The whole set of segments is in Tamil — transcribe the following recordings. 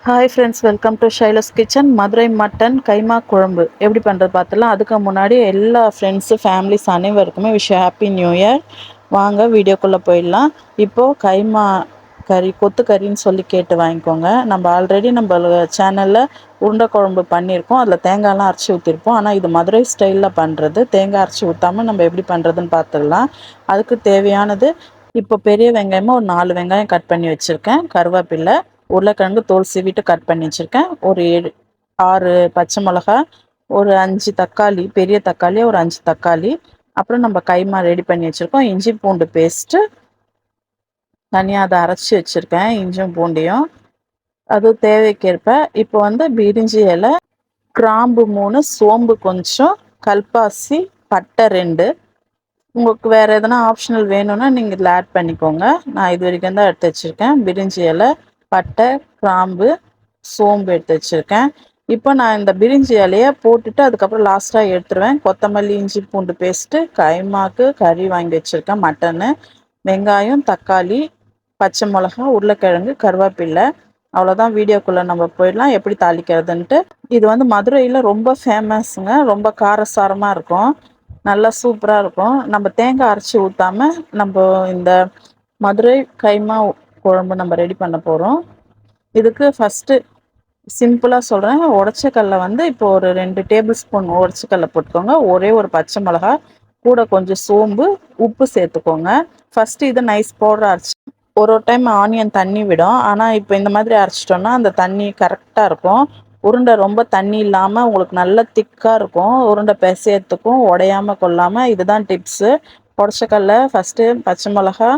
Hi friends, welcome to Shaila's kitchen. Madurai mutton keema kuzhambu எப்படி பண்ணுறது பார்த்துலாம். அதுக்கு முன்னாடி எல்லா ஃப்ரெண்ட்ஸு ஃபேமிலிஸ் அனைவருக்குமே ஹாப்பி நியூ இயர். வாங்க வீடியோக்குள்ளே போயிடலாம். இப்போது கைமா கறி, கொத்து கறின்னு சொல்லி கேட்டு வாங்கிக்கோங்க. நம்ம ஆல்ரெடி நம்ம சேனலில் உருண்டை குழம்பு பண்ணியிருக்கோம். அதில் தேங்காய்லாம் அரைச்சி ஊற்றிருப்போம். ஆனால் இது மதுரை ஸ்டைலில் பண்ணுறது, தேங்காய் அரைச்சி ஊற்றாமல் நம்ம எப்படி பண்ணுறதுன்னு பார்த்துடலாம். அதுக்கு தேவையானது, இப்போ பெரிய வெங்காயமாக ஒரு 4 வெங்காயம் கட் பண்ணி வச்சுருக்கேன், கருவேப்பிலை, உருளைக்கிழங்கு தோல் சீவிட்டு கட் பண்ணி வச்சுருக்கேன், ஒரு 6 பச்சை மிளகா, ஒரு 5 தக்காளி, பெரிய தக்காளி ஒரு 5 தக்காளி, அப்புறம் நம்ம கைமா ரெடி பண்ணி வச்சுருக்கோம், இஞ்சி பூண்டு பேஸ்ட்டு தனியாக அதை அரைச்சி வச்சுருக்கேன், இஞ்சியும் பூண்டையும். அது தேவைக்கேற்ப இப்போ பிரிஞ்சி இலை, கிராம்பு 3, சோம்பு கொஞ்சம், கல்பாசி, பட்டை 2. உங்களுக்கு வேறு எதனா ஆப்ஷனல் வேணும்னா நீங்கள் இதில் ஆட் பண்ணிக்கோங்க. நான் இது வரைக்கும் தான் எடுத்து வச்சுருக்கேன். பிரிஞ்சி இலை, பட்டை, கிராம்பு, சோம்பு எடுத்து வச்சுருக்கேன். இப்போ நான் இந்த பிரிஞ்சி இலையை போட்டுட்டு அதுக்கப்புறம் லாஸ்ட்டாக எடுத்துருவேன். கொத்தமல்லி, இஞ்சி பூண்டு பேஸ்ட்டு, கைமாக்கு கறி வாங்கி வச்சுருக்கேன், மட்டனு, வெங்காயம், தக்காளி, பச்சை மிளகா, உருளைக்கிழங்கு, கருவேப்பில்லை. அவ்வளோதான். வீடியோக்குள்ளே நம்ம போயிடலாம் எப்படி தாளிக்கிறதுன்ட்டு. இது மதுரையில் ரொம்ப ஃபேமஸுங்க. ரொம்ப காரசாரமாக இருக்கும், நல்லா சூப்பராக இருக்கும். நம்ம தேங்காய் அரைச்சி ஊற்றாமல் நம்ம இந்த மதுரை கைமா குழம்பு நம்ம ரெடி பண்ண போகிறோம். இதுக்கு ஃபஸ்ட்டு சிம்பிளாக சொல்கிறேன். உடச்சக்கல்ல இப்போ ஒரு 2 டேபிள் ஸ்பூன் உடச்சக்கல்ல போட்டுக்கோங்க. ஒரே ஒரு பச்சை மிளகா, கூட கொஞ்சம் சோம்பு, உப்பு சேர்த்துக்கோங்க. ஃபஸ்ட்டு இதை நைஸ் பவுடர் அரைச்சி, ஒரு டைம் ஆனியன் தண்ணி விடும். ஆனால் இப்போ இந்த மாதிரி அரைச்சிட்டோன்னா அந்த தண்ணி கரெக்டாக இருக்கும். உருண்டை ரொம்ப தண்ணி இல்லாமல் உங்களுக்கு நல்ல திக்காக இருக்கும். உருண்டை பிசையறதுக்கும் உடையாமல் கொள்ளாமல் இதுதான் டிப்ஸு. உடச்சக்கல்ல ஃபஸ்ட்டு பச்சை மிளகா,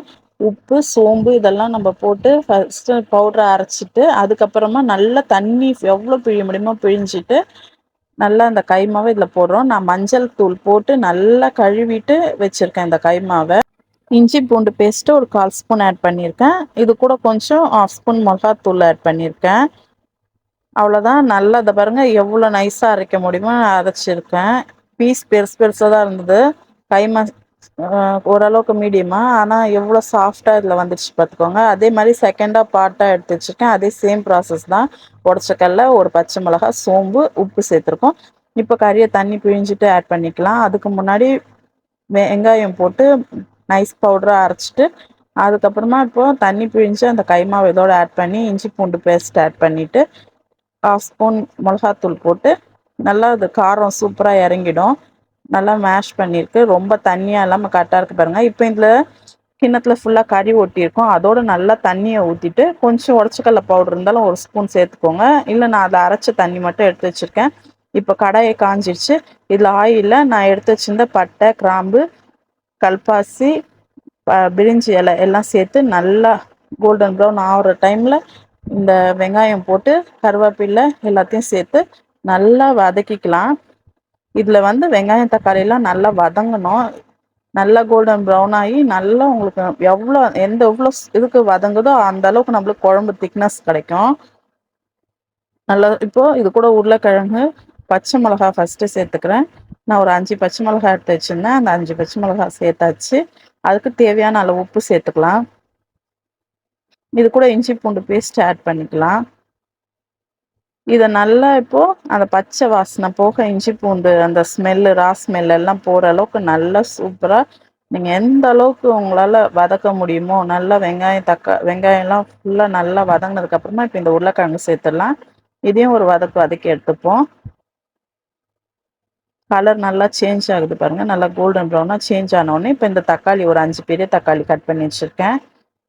உப்பு, சோம்பு இதெல்லாம் நம்ம போட்டு ஃபஸ்ட்டு பவுடரை அரைச்சிட்டு அதுக்கப்புறமா நல்லா தண்ணி எவ்வளோ பிழிய முடியுமோ பிழிஞ்சிட்டு நல்லா அந்த கைமாவை இதில் போடுறோம். நான் மஞ்சள் தூள் போட்டு நல்லா கழுவிட்டு வச்சுருக்கேன் இந்த கைமாவை. இஞ்சி பூண்டு பேஸ்ட்டு ஒரு 1/4 ஸ்பூன் ஆட் பண்ணியிருக்கேன். இது கூட கொஞ்சம் 1/2 ஸ்பூன் மிளகாத்தூள் ஆட் பண்ணியிருக்கேன். அவ்வளோதான். நல்லா அதை பாருங்கள், எவ்வளோ நைஸாக அரைக்க முடியுமோ அரைச்சிருக்கேன். பீஸ் பெருசு பெருசாக தான் இருந்தது. கைமா ஓரளவுக்கு மீடியமாக, ஆனால் எவ்வளோ சாஃப்டாக இதில் வந்துடுச்சு பார்த்துக்கோங்க. அதே மாதிரி செகண்டாக பார்ட்டாக எடுத்து வச்சுருக்கேன். அதே சேம் ப்ராசஸ் தான். உடச்சக்கல்ல, ஒரு பச்சை மிளகா, சோம்பு, உப்பு சேர்த்துருக்கோம். இப்போ கறியை தண்ணி பிழிஞ்சிட்டு ஆட் பண்ணிக்கலாம். அதுக்கு முன்னாடி வெங்காயம் போட்டு நைஸ் பவுடராக அரைச்சிட்டு அதுக்கப்புறமா இப்போது தண்ணி பிழிஞ்சு அந்த கைமாவை இதோடு ஆட் பண்ணி இஞ்சி பூண்டு பேஸ்ட் ஆட் பண்ணிவிட்டு 1/2 ஸ்பூன் மிளகாத்தூள் போட்டு நல்லா அது காரம் சூப்பராக இறங்கிடும். நல்லா மேஷ் பண்ணியிருக்கு. ரொம்ப தண்ணியாக இல்லாமல் கரெக்டாக இருக்குது பாருங்கள். இப்போ இதில் கிண்ணத்தில் ஃபுல்லாக கறி ஒட்டியிருக்கோம். அதோடு நல்லா தண்ணியை ஊற்றிட்டு கொஞ்சம் உடச்சக்கல்ல பவுடர் இருந்தாலும் ஒரு ஸ்பூன் சேர்த்துக்கோங்க. இல்லை, நான் அதை அரைச்ச தண்ணி மட்டும் எடுத்து வச்சுருக்கேன். இப்போ கடாயை காஞ்சிடுச்சு. இதில் ஆயிலில் நான் எடுத்து வச்சுருந்த பட்டை, கிராம்பு, கல்பாசி, பிரிஞ்சி இலை எல்லாம் சேர்த்து நல்லா கோல்டன் ப்ரௌன் ஆகிற டைமில் இந்த வெங்காயம் போட்டு கருவேப்பிலை எல்லாத்தையும் சேர்த்து நல்லா வதக்கிக்கலாம். இதில் வெங்காயம் தக்காளியெல்லாம் நல்லா வதங்கணும். நல்லா கோல்டன் ப்ரௌன் ஆகி நல்லா உங்களுக்கு எவ்வளோ இதுக்கு வதங்குதோ அந்த அளவுக்கு நம்மளுக்கு குழம்பு திக்னஸ் கிடைக்கும். நல்லா இப்போது இது கூட உருளைக்கிழங்கு, பச்சை மிளகா ஃபஸ்ட்டு சேர்த்துக்கிறேன். நான் ஒரு 5 பச்சை மிளகா எடுத்து வச்சுருந்தேன். அந்த 5 பச்சை மிளகா சேர்த்தாச்சு. அதுக்கு தேவையான அளவு உப்பு சேர்த்துக்கலாம். இது கூட இஞ்சி பூண்டு பேஸ்ட் ஆட் பண்ணிக்கலாம். இதை நல்லா இப்போது அந்த பச்சை வாசனை போக, இஞ்சி பூண்டு அந்த ஸ்மெல்லு, ஸ்மெல் எல்லாம் போகிற அளவுக்கு நல்லா சூப்பராக நீங்கள் எந்த அளவுக்கு உங்களால் வதக்க முடியுமோ நல்லா வெங்காயம்லாம் ஃபுல்லாக நல்லா வதங்கினதுக்கப்புறமா இப்போ இந்த உருளைக்கிழங்கு சேர்த்துடலாம். இதையும் ஒரு வதக்கி எடுத்துப்போம். கலர் நல்லா சேஞ்ச் ஆகுது பாருங்கள். நல்லா கோல்டன் ப்ரௌனாக சேஞ்ச் ஆனோடனே இப்போ இந்த தக்காளி ஒரு 5 பெரிய தக்காளி கட் பண்ணி வச்சுருக்கேன்.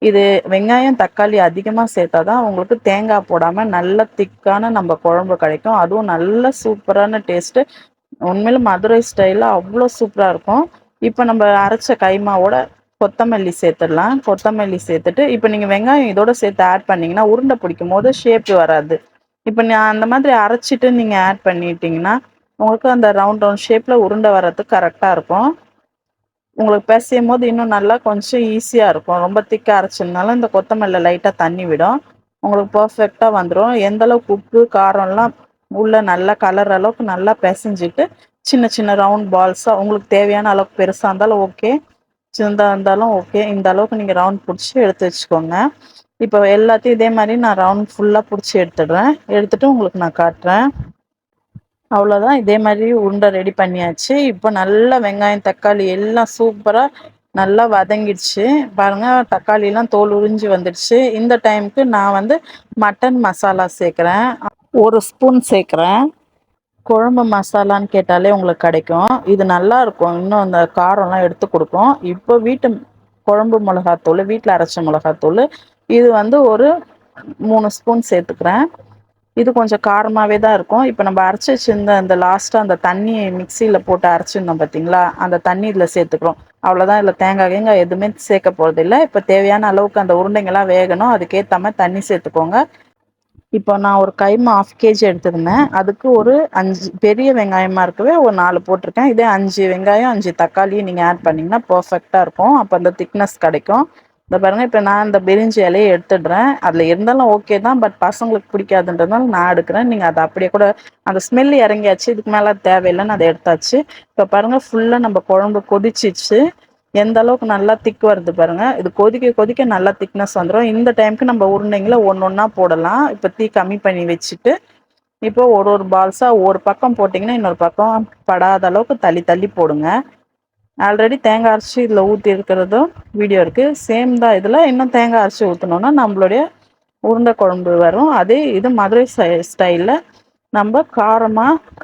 இது வெங்காயம் தக்காளி அதிகமாக சேர்த்தா தான் உங்களுக்கு தேங்காய் போடாமல் நல்ல திக்கான நம்ம குழம்பு கிடைக்கும். அதுவும் நல்ல சூப்பரான டேஸ்ட்டு. உண்மையில மதுரை ஸ்டைலில் அவ்வளோ சூப்பராக இருக்கும். இப்போ நம்ம அரைச்ச கைமாவோட கொத்தமல்லி சேர்த்துடலாம். கொத்தமல்லி சேர்த்துட்டு இப்போ நீங்கள் வெங்காயம் இதோடு சேர்த்து ஆட் பண்ணிங்கன்னா உருண்டை பிடிக்கும் போது ஷேப் வராது. இப்போ நான் அந்த மாதிரி அரைச்சிட்டு நீங்கள் ஆட் பண்ணிட்டீங்கன்னா உங்களுக்கு அந்த ரவுண்ட் ஷேப்பில் உருண்டை வர்றதுக்கு கரெக்டாக இருக்கும். உங்களுக்கு பிசையும் போது இன்னும் நல்லா கொஞ்சம் ஈஸியாக இருக்கும். ரொம்ப திக்காக அரைச்சதுனால இந்த கொத்தமல்லி லைட்டாக தண்ணி விடும். உங்களுக்கு பர்ஃபெக்டாக வந்துடும். எந்தளவுக்கு உப்பு காரம்லாம் உள்ளே நல்லா கலர் அளவுக்கு நல்லா பிசைஞ்சிட்டு சின்ன சின்ன ரவுண்ட் பால்ஸாக உங்களுக்கு தேவையான அளவுக்கு பெருசாக இருந்தாலும் ஓகே, சின்னதா இருந்தாலும் ஓகே. இந்த அளவுக்கு நீங்க ரவுண்ட் புடிச்சு எடுத்து வச்சுக்கோங்க. இப்போ எல்லாத்தையும் இதே மாரி நான் ரவுண்ட் ஃபுல்லா புடிச்சு எடுத்துடுறேன். எடுத்துட்டு உங்களுக்கு நான் காட்டுறேன். அவ்வளோதான். இதே மாதிரி உருண்டை ரெடி பண்ணியாச்சு. இப்போ நல்லா வெங்காயம், தக்காளி எல்லாம் சூப்பரா நல்லா வதங்கிடுச்சு. பாருங்க தக்காளிலாம் தோல் உறிஞ்சு வந்துடுச்சு. இந்த டைமுக்கு நான் வந்து மட்டன் மசாலா சேர்க்குறேன். 1 ஸ்பூன் சேர்க்குறேன். குழம்பு மசாலான்னு கேட்டாலே உங்களுக்கு கிடைக்கும். இது நல்லாயிருக்கும். இன்னும் அந்த காரம்லாம் எடுத்து கொடுக்கும். இப்போ வீட்டு குழம்பு மிளகாத்தூள், வீட்டில் அரைச்ச மிளகாத்தூள் இது வந்து ஒரு 3 ஸ்பூன் சேர்த்துக்கிறேன். இது கொஞ்சம் காரமாகவே தான் இருக்கும். இப்போ நம்ம அரைச்சி வச்சிருந்த அந்த லாஸ்ட்டாக அந்த தண்ணியை மிக்சியில் போட்டு அரைச்சிருந்தோம் பார்த்தீங்களா, அந்த தண்ணி இதில் சேர்த்துக்கிறோம். அவ்வளோதான். இதில் தேங்காய் கீங்காய் எதுவுமே சேர்க்க போகிறதில்ல. இப்போ தேவையான அளவுக்கு அந்த உருண்டைங்கள்லாம் வேகணும். அதுக்கேற்ற மாதிரி தண்ணி சேர்த்துக்கோங்க. இப்போ நான் ஒரு கைமா 1/2 கேஜி எடுத்திருந்தேன். அதுக்கு ஒரு 5 பெரிய வெங்காயமாக இருக்கவே ஒரு 4 போட்டிருக்கேன். இதே 5 வெங்காயம் 5 தக்காளி நீங்கள் ஆட் பண்ணிங்கன்னா பர்ஃபெக்டாக இருக்கும். அப்போ அந்த திக்னஸ் கிடைக்கும். இந்த பாருங்கள், இப்போ நான் இந்த பிரிஞ்சி இலையை எடுத்துடுறேன். அதில் இருந்தாலும் ஓகே தான், பட் பசங்களுக்கு பிடிக்காதுன்றதுனால நான் எடுக்கிறேன். நீங்கள் அதை அப்படியே கூட அந்த ஸ்மெல் இறங்கியாச்சு. இதுக்கு மேலே தேவையில்லைன்னு அதை எடுத்தாச்சு. இப்போ பாருங்கள் ஃபுல்லாக நம்ம குழம்பு கொதிச்சிச்சு. எந்த அளவுக்கு நல்லா திக் வருது பாருங்க. இது கொதிக்க கொதிக்க நல்லா திக்னஸ் வந்துடும். இந்த டைமுக்கு நம்ம உருண்டைங்களை ஒன்றா போடலாம். இப்போ தீ கம்மி பண்ணி வச்சுட்டு இப்போ ஒரு பால்ஸா ஒரு பக்கம் போட்டிங்கன்னா இன்னொரு பக்கம் படாத அளவுக்கு தள்ளி தள்ளி போடுங்க. ஆல்ரெடி தேங்காய் அரைச்சி இதில் ஊற்றி இருக்கிறதும் வீடியோ இருக்குது. சேம் தான். இதில் இன்னும் தேங்காய் அரைச்சி ஊற்றினோன்னா நம்மளுடைய உருண்டை குழம்பு வரும். அதே இது மதுரை ஸ்டைலில் நம்ம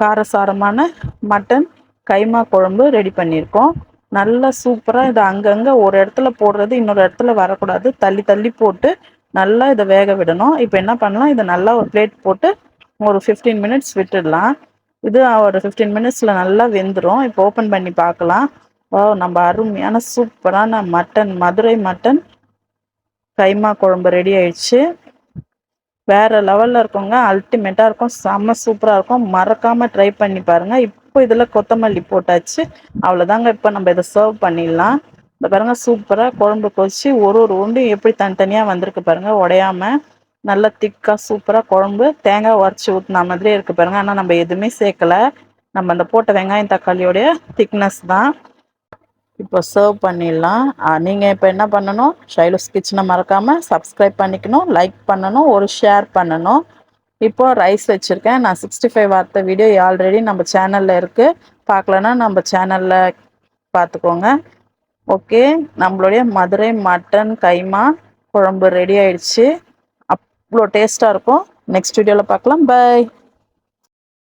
காரசாரமான மட்டன் கைமா குழம்பு ரெடி பண்ணியிருக்கோம். நல்லா சூப்பராக இதை அங்கங்கே ஒரு இடத்துல போடுறது இன்னொரு இடத்துல வரக்கூடாது. தள்ளி தள்ளி போட்டு நல்லா இதை வேக விடணும். இப்போ என்ன பண்ணலாம், இதை நல்லா ஒரு பிளேட் போட்டு ஒரு 15 மினிட்ஸ் விட்டுடலாம். இது ஒரு 15 மினிட்ஸில் நல்லா வெந்துடும். இப்போ ஓப்பன் பண்ணி பார்க்கலாம். நம்ம அருமையான சூப்பரான மதுரை மட்டன் கைமா குழம்பு ரெடி ஆயிடுச்சு. வேறு லெவலில் இருக்குங்க. அல்டிமேட்டாக இருக்கும். செம்ம சூப்பராக இருக்கும். மறக்காமல் ட்ரை பண்ணி பாருங்கள். இப்போ இதில் கொத்தமல்லி போட்டாச்சு. அவ்வளோதாங்க. இப்போ நம்ம இதை சர்வ் பண்ணிடலாம். இந்த பாருங்கள் சூப்பராக குழம்பு கொதிச்சு ஒரு உருண்டையும் எப்படி தனித்தனியாக வந்திருக்கு பாருங்கள், உடையாமல் நல்லா திக்காக சூப்பராக குழம்பு தேங்காய் உரைச்சி ஊற்றின மாதிரியே இருக்குது பாருங்கள். ஆனால் நம்ம எதுவுமே சேர்க்கலை. நம்ம அந்த போட்ட வெங்காயம் தக்காளியோடைய திக்னஸ் தான். இப்போ சர்வ் பண்ணிடலாம். நீங்கள் இப்போ என்ன பண்ணணும், ஷைலூஸ் கிச்சனை மறக்காமல் சப்ஸ்கிரைப் பண்ணிக்கணும், லைக் பண்ணணும், ஒரு ஷேர் பண்ணணும். இப்போ ரைஸ் வச்சுருக்கேன். நான் 65 வார்த்தை வீடியோ ஆல்ரெடி நம்ம சேனலில் இருக்குது. பார்க்கலன்னா நம்ம சேனலில் பார்த்துக்கோங்க. ஓகே, நம்மளுடைய மதுரை மட்டன் கைமா குழம்பு ரெடி ஆயிடுச்சு. அவ்வளோ டேஸ்ட்டாக இருக்கும். நெக்ஸ்ட் வீடியோவில் பார்க்கலாம். பை.